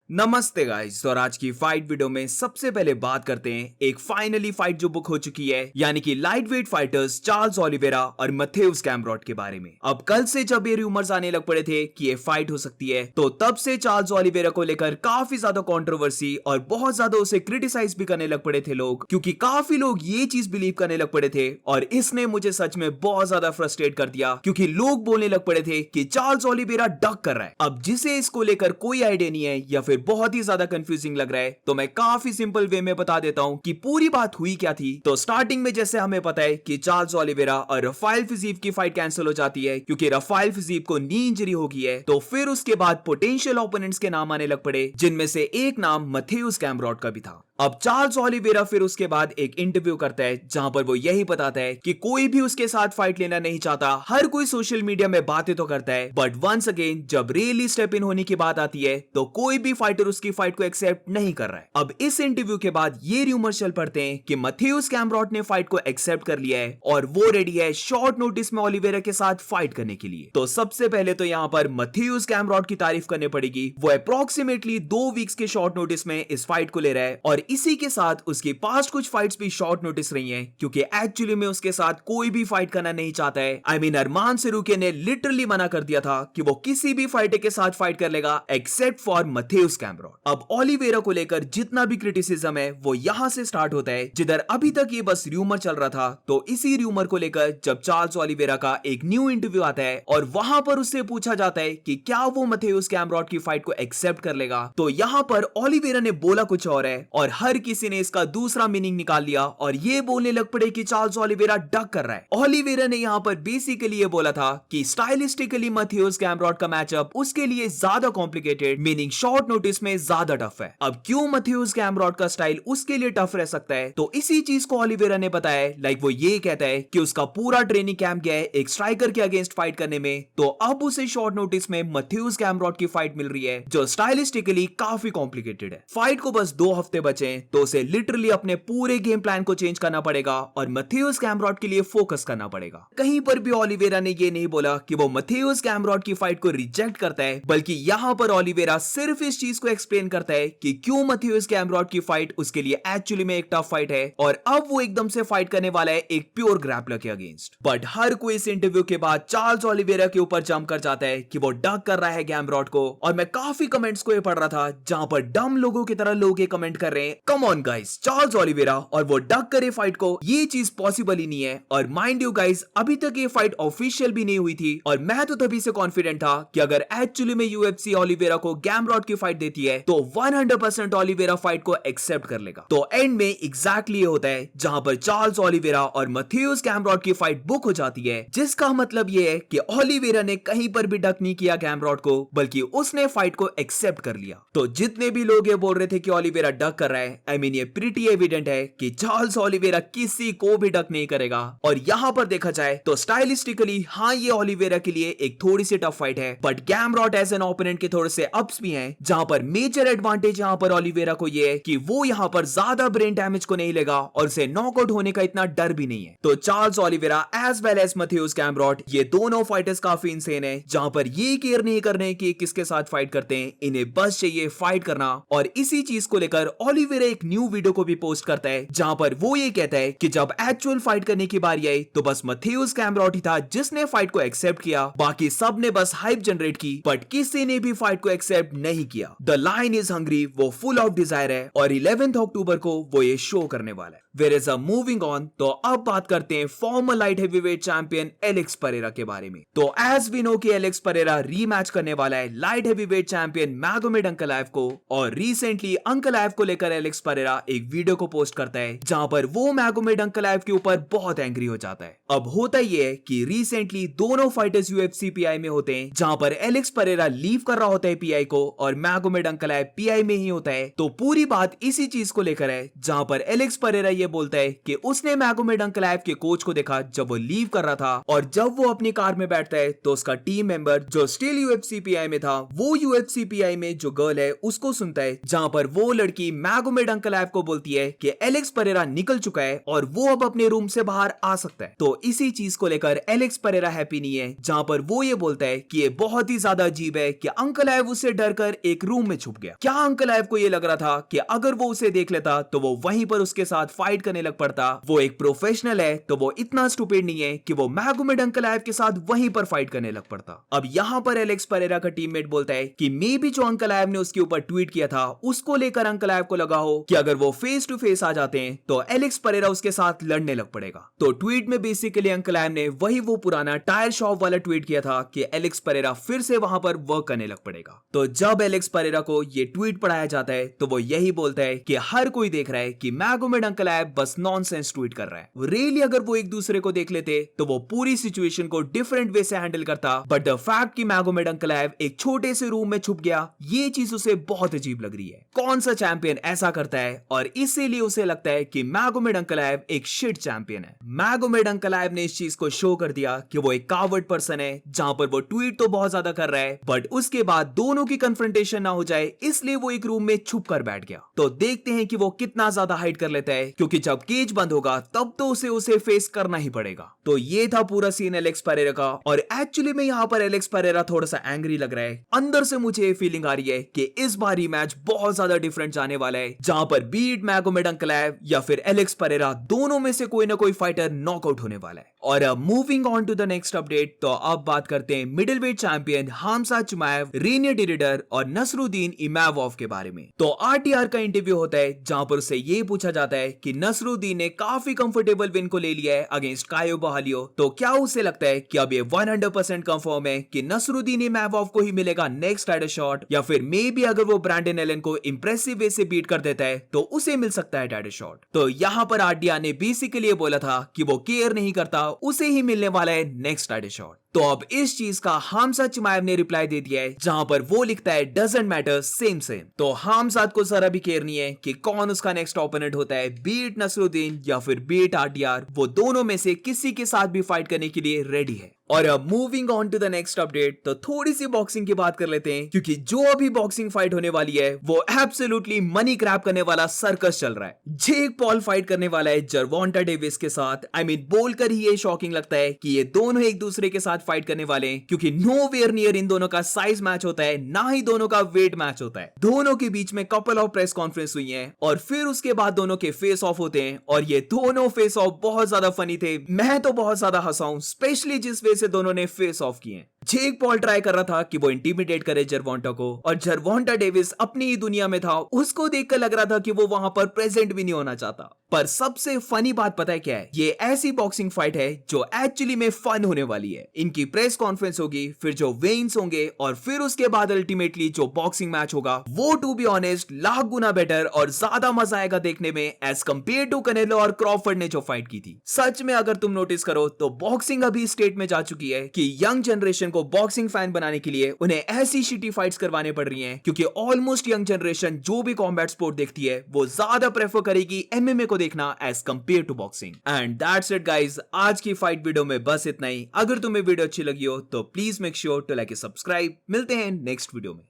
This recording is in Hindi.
नमस्ते गाइस। और आज की फाइट वीडियो में सबसे पहले बात करते हैं एक फाइनली फाइट जो बुक हो चुकी है, यानी कि light weight fighters Charles Oliveira और मैथ्यूस गैम्ब्रॉट के बारे में। अब कल से जब ये रूमर्स आने लग पड़े थे कि ये फाइट हो सकती है, तो तब से चार्ल्स ओलिवेरा को लेकर काफी ज्यादा कंट्रोवर्सी और बहुत ज्यादा उसे क्रिटिसाइज भी करने लग पड़े थे लोग, क्योंकि काफी लोग ये चीज बिलीव करने लग पड़े थे। और इसने मुझे सच में बहुत ज्यादा फ्रस्ट्रेट कर दिया, क्योंकि लोग बोलने लग पड़े थे कि चार्ल्स ओलिवेरा डक कर रहा है। अब जिसे इसको लेकर कोई आइडिया नहीं है या फिर बहुत ही ज्यादा कंफ्यूजिंग लग रहा है, तो मैं काफी सिंपल वे में बता देता हूं कि पूरी बात हुई क्या थी। तो स्टार्टिंग में जैसे हमें पता है कि चार्ल्स ओलिवेरा और रफाइल फिजीव की फाइट कैंसिल हो जाती है, क्योंकि रफाइल फिजीव को नी इंजरी हो गई है। तो फिर उसके बाद पोटेंशियल ओपोनेंट्स के नाम आने लग पड़े, जिनमें से एक नाम मैथ्यूस गैम्ब्रॉट का भी था। अब चार्ल्स ओलिवेरा फिर उसके बाद एक इंटरव्यू करता है, जहां पर वो यही बताता है कि कोई भी उसके साथ फाइट लेना नहीं चाहता। हर कोई सोशल मीडिया में बातें तो करता है, बट वंस अगेन जब रियली स्टेप इन होने की बात आती है, तो कोई भी फाइटर उसकी फाइट को एक्सेप्ट नहीं कर रहा है। अब इस इंटरव्यू के बाद ये रूमर चल पड़ते हैं कि मैथ्यूस गैम्ब्रॉट ने फाइट को एक्सेप्ट कर लिया है और वो रेडी है शॉर्ट नोटिस में ओलिवेरा के साथ फाइट करने के लिए। तो सबसे पहले तो यहाँ पर मैथ्यूस गैम्ब्रॉट की तारीफ करनी पड़ेगी। वो अप्रोक्सीमेटली 2 वीक्स के शॉर्ट नोटिस में इस फाइट को ले रहा है, और इसी के साथ उसकी पास्ट कुछ फाइट्स भी शॉर्ट नोटिस रही हैं, क्योंकि एक्चुअली में उसके साथ कोई भी फाइट करना नहीं चाहता है। आई मीन अरमान सिरुके ने लिटरली मना कर दिया था कि वो किसी भी फाइटर के साथ फाइट कर लेगा एक्सेप्ट फॉर मैथ्यूस गैम्ब्रॉट। अब ओलिवेरा को लेकर जितना भी क्रिटिसिज्म है वो यहां से स्टार्ट होता है, जिधर अभी तक ये बस रूमर चल रहा था। तो इसी रूमर को लेकर जब चार्ल्स ओलिवेरा का एक न्यू इंटरव्यू आता है और वहां पर उससे पूछा जाता है कि क्या वो मैथ्यूस गैम्ब्रॉट की फाइट को एक्सेप्ट कर लेगा, तो यहां पर ओलिवेरा ने बोला कुछ और है और हर किसी ने इसका दूसरा मीनिंग निकाल लिया और ये बोलने लग पड़े कि चार्ल्स ओलिवेरा डक कर रहा है। ओलिवेरा ने यहां पर बेसिकली ये बोला था कि स्टाइलिस्टिकली मैथ्यूस गैम्ब्रॉट का मैचअप उसके लिए ज्यादा कॉम्प्लिकेटेड, मीनिंग शॉर्ट नोटिस में ज्यादा टफ है। अब क्यों मैथ्यूस गैम्ब्रॉट का स्टाइल उसके लिए टफ रह सकता है, तो इसी चीज को ओलिवेरा ने बताया। लाइक वो ये कहता है कि उसका पूरा ट्रेनिंग कैंप गया है एक स्ट्राइकर के अगेंस्ट फाइट करने में, तो अब उसे शॉर्ट नोटिस में मैथ्यूस गैम्ब्रॉट की फाइट मिल रही है जो स्टाइलिस्टिकली काफी कॉम्प्लिकेटेड है। फाइट को बस 2 हफ्ते बचे, तो उसे लिटरली अपने पूरे गेम प्लान को चेंज करना पड़ेगा और मैथ्यूस गैम्ब्रॉट के लिए फोकस करना पड़ेगा। कहीं पर भी ओलिवेरा ने ये नहीं बोला कि वो मैथ्यूस गैम्ब्रॉट की फाइट को रिजेक्ट करता है, बल्कि यहाँ पर ओलिवेरा सिर्फ इस चीज को एक्सप्लेन करता है कि क्यों मैथ्यूस गैम्ब्रॉट की फाइट उसके लिए एक्चुअली में एक टफ फाइट है और अब वो एकदम से फाइट करने वाला है एक प्योर ग्रैपलर के अगेंस्ट। बट हर कोई इस इंटरव्यू के बाद चार्ल्स ओलिवेरा के ऊपर जंप कर जाता है कि वो डक कर रहा है गैम्ब्रॉट को, और मैं काफी कमेंट्स को ये पढ़ रहा था जहां पर डम लोगों की तरह लोग ये कमेंट कर रहे हैं, come on guys, Charles Oliveira और वो डक करे फाइट को, ये चीज पॉसिबल ही नहीं है। और माइंड यू गाइस, अभी तक ये फाइट ऑफिशियल भी नहीं हुई थी और मैं तो तभी से कॉन्फिडेंट था कि अगर एक्चुअली में यूएफसी ओलिवेरा को गैम्ब्रॉट की फाइट देती है तो 100% ओलिवेरा फाइट को एक्सेप्ट कर लेगा। तो एंड में एग्जैक्टली ये होता है जहां पर चार्ल्स ओलिवेरा और मैथ्यूस गैम्ब्रॉट की फाइट बुक हो जाती है, जिसका मतलब ये है कि ओलिवेरा ने कहीं पर भी डक नहीं किया गैम्ब्रॉट को, बल्कि उसने फाइट को एक्सेप्ट कर लिया। तो जितने भी लोग ये बोल रहे थे कि ओलिवेरा डक कर रहा है, आई मीन ये प्रीटी एविडेंट है कि चार्ल्स ओलिवेरा किसी को भी डक नहीं करेगा। और यहां पर देखा जाए तो स्टाइलिस्टिकली हाँ, ये ओलिवेरा के लिए एक थोड़ी सी टफ फाइट है, बट गैम्ब्रॉट एज एन ओपोनेंट के थोड़े से अप्स भी हैं, जहां पर मेजर एडवांटेज यहां पर ओलिवेरा को ये है कि वो यहां पर ज्यादा ब्रेन डैमेज को नहीं लेगा और उसे नॉकआउट होने का इतना डर भी नहीं है। तो Charles Oliveira as well as Mateusz Gamrot, ये दोनों फाइटर्स काफी इंसेन है, जहां पर ये केयर नहीं करने की किसके साथ फाइट करते हैं, इन्हें बस चाहिए फाइट करना। और इसी चीज को लेकर ओलिवेरा एक न्यू वीडियो को भी पोस्ट करता है, जहां पर वो ये कहता है कि जब एक्चुअल फाइट करने की बारी आई तो बस मैथ्यूस गैम्ब्रॉट ही था जिसने फाइट को एक्सेप्ट किया, बाकी सब ने बस हाइप जनरेट की, बट किसी ने भी फाइट को एक्सेप्ट नहीं किया। द लाइन इज हंग्री, वो फुल ऑफ डिजायर है और 11 अक्टूबर को वो ये शो करने वाला है। Where is a moving on, तो अब बात करते हैं former light heavyweight champion Alex Pereira के बारे में। तो एज वी नो कि एलेक्स परेरा रीमैच करने वाला है light heavyweight champion Magomed Ankalaev को, और रिसेंटली अंकलाएव को लेकर एलेक्स परेरा एक वीडियो को पोस्ट करता है जहां पर वो मैगोमेड अंकलाएव के ऊपर बहुत एंग्री हो जाता है। अब होता ये है कि रिसेंटली दोनों फाइटर्स यूएफसी पीआई में होते हैं, जहां पर एलेक्स परेरा लीव कर रहा होता है पीआई को और मैगोमेड अंकलाएव पीआई में ही होता है। तो पूरी बात इसी चीज को लेकर है, जहां पर एलेक्स परेरा ये बोलता है कि उसने मैगोमेड अंकलाएव के कोच को देखा जब वो लीव कर रहा था, और जब वो अपनी कार में बैठता है तो उसका टीम मेंबर जो स्टिल यूएफसी पीआई में था, वो यूएफसी पीआई में जो गर्ल है उसको सुनता है, जहां पर वो लड़की मैगो मैगोमेड अंकल ऐप को बोलती है कि एलेक्स परेरा निकल चुका है और वो अब अपने रूम से बाहर आ सकता है। तो इसी चीज को लेकर एलेक्स परेरा हैप्पी नहीं है, जहां पर वो ये बोलता है कि ये बहुत ही ज्यादा अजीब है कि अंकल ऐप उससे डरकर एक रूम में छुप गया। क्या अंकल ऐप को ये लग रहा था कि अगर वो उसे देख लेता तो वो वहीं पर उसके साथ फाइट करने लग पड़ता? वो एक प्रोफेशनल है तो वो इतना स्टूपिड नहीं है कि वो मैगोमेड अंकल ऐप के साथ वहीं पर फाइट करने लग पड़ता। अब यहाँ पर एलेक्स परेरा का टीममेट बोलता है कि मे बी जो अंकल ऐप ने उसके ऊपर ट्वीट किया था उसको लेकर अंकल ऐप को लगा हो कि अगर वो फेस टू फेस आ जाते हैं तो एलेक्स परेरा उसके साथ लड़ने लग पड़ेगा। तो ट्वीट में बेसिकली अंकल ऐप ने वही वो पुराना टायर शॉप वाला ट्वीट किया था कि एलेक्स परेरा फिर से वहां पर वर्क करने लग पड़ेगा। तो जब एलेक्स परेरा को ये ट्वीट पढ़ाया जाता है तो वो यही बोलता है कि हर कोई देख रहा है कि मैगोमेड अंकल ऐप बस नॉनसेंस ट्वीट कर रहा है। रियली अगर वो एक दूसरे को देख लेते तो वो पूरी सिचुएशन को डिफरेंट वे से हैंडल करता, बट द फैक्ट कि मैगोमेड अंकल ऐप एक छोटे से रूम में छुप गया, ये चीज उसे बहुत अजीब लग रही है। कौन सा चैंपियन ऐसा करता है और इसीलिए उसे लगता है कि मैगोमेड अंकल ऐप एक शिट चैंपियन है। मैगोमेड अंकल ऐप ने इस चीज को शो कर दिया कि वो एक कावर्ड पर्सन है, जहां पर वो ट्वीट तो बहुत ज्यादा कर रहा है बट उसके बाद दोनों की कन्फ्रंटेशन ना हो जाए इसलिए वो एक रूम में छुप कर बैठ गया। तो देखते हैं कि वो कितना ज्यादा हाइड कर लेता है, क्योंकि जब केज बंद होगा तब तो उसे फेस करना ही पड़ेगा। तो ये था पूरा सीन एलेक्स परेरा का, और एक्चुअली में यहाँ पर एलेक्स परेरा थोड़ा सा एंग्री लग रहा है। अंदर से मुझे ये फीलिंग आ रही है कि इस बार मैच बहुत ज्यादा डिफरेंट जाने वाला है, जहां पर बीट मैगोमेड अंकल ऐप या फिर एलेक्स परेरा दोनों में से कोई ना कोई फाइटर नॉकआउट होने वाला है। और moving on to the next update, तो अब बात करते हैं middleweight champion Hamzat Chimaev, Reinier de Ridder और नसरुद्दीन इमामोव के बारे में। तो आरटीआर का इंटरव्यू होता है जहां पर उससे ये पूछा जाता है कि नसरुद्दीन ने काफी कंफर्टेबल विन को ले लिया है अगेंस्ट कायो बहालियो, तो क्या उसे लगता है कि अब ये 100% कंफर्म है कि नसरुद्दीन इमामोव को ही मिलेगा नेक्स्ट टाइटल शॉट, या फिर मे बी अगर वो ब्रैंडन एलन को इंप्रेसिव वे से बीट कर देता है तो उसे मिल सकता है टाइटल शॉट। तो यहाँ पर आरटीआर ने बेसिकली ये बोला था कि वो केयर नहीं करता, उसे ही मिलने वाला है नेक्स्ट टाइटल शॉट। तो अब इस चीज का हमजा चिमाएव ने रिप्लाई दे दिया है, जहां पर वो लिखता है डजंट मैटर, सेम सेम। तो हमजाद को जरा भी केयर नहीं है कि कौन उसका नेक्स्ट ओपोनेंट होता है, बीट नसरुद्दीन या फिर बीट आरटीआर, वो दोनों में से किसी के साथ भी फाइट करने के लिए रेडी है। और अब moving on to the next update, तो थोड़ी सी बॉक्सिंग की बात कर लेते हैं, क्योंकि जो अभी बॉक्सिंग फाइट होने वाली है वो एब्सोल्युटली मनी ग्रैब करने वाला सर्कस चल रहा है। जेक पॉल फाइट करने वाला है जरवॉन्टा डेविस के साथ। बोलकर ही ये शॉकिंग लगता है कि ये दोनों एक दूसरे के साथ फाइट करने वाले हैं, क्योंकि नो वेयर नियर इन दोनों का साइज मैच होता है, ना ही दोनों का वेट मैच होता है। दोनों के बीच में कपल ऑफ प्रेस कॉन्फ्रेंस हुई है और फिर उसके बाद दोनों के फेस ऑफ होते हैं, और ये दोनों फेस ऑफ बहुत ज्यादा फनी थे। मैं तो बहुत ज्यादा हंसा हूं, स्पेशली जिस वे से दोनों ने फेस ऑफ किए। जेक पॉल ट्राई कर रहा था कि वो इंटिमिडेट करे जरवॉन्टा को, और जरवॉन्टा डेविस अपनी ही दुनिया में था, उसको देखकर लग रहा था कि वो वहां पर प्रेजेंट भी नहीं होना चाहता। पर सबसे फनी बात पता है क्या है? ये ऐसी बॉक्सिंग फाइट है जो एक्चुअली में फन होने वाली है। इनकी प्रेस कॉन्फ्रेंस होगी, फिर जो वेन्स होंगे, और फिर उसके बाद अल्टीमेटली जो बॉक्सिंग मैच होगा वो टू बी ऑनेस्ट लाख गुना बेटर और ज्यादा मजा आएगा देखने में एज कंपेयर टू कनेलो और क्रॉफर्ड ने जो फाइट की थी। सच में अगर तुम नोटिस करो तो बॉक्सिंग अभी स्टेट में जा चुकी है कि यंग जनरेशन को बॉक्सिंग फैन बनाने के लिए उन्हें ऐसी शिटी फाइट्स करवाने पड़ रही हैं, क्योंकि ऑलमोस्ट यंग जनरेशन जो भी कॉम्बैट स्पोर्ट देखती है वो ज्यादा प्रेफर करेगी एमएमए को देखना as compare to boxing. And that's it guys, आज की फाइट वीडियो में बस इतना ही। अगर तुम्हें वीडियो अच्छी लगी हो तो please make sure to like and subscribe. मिलते हैं नेक्स्ट वीडियो में।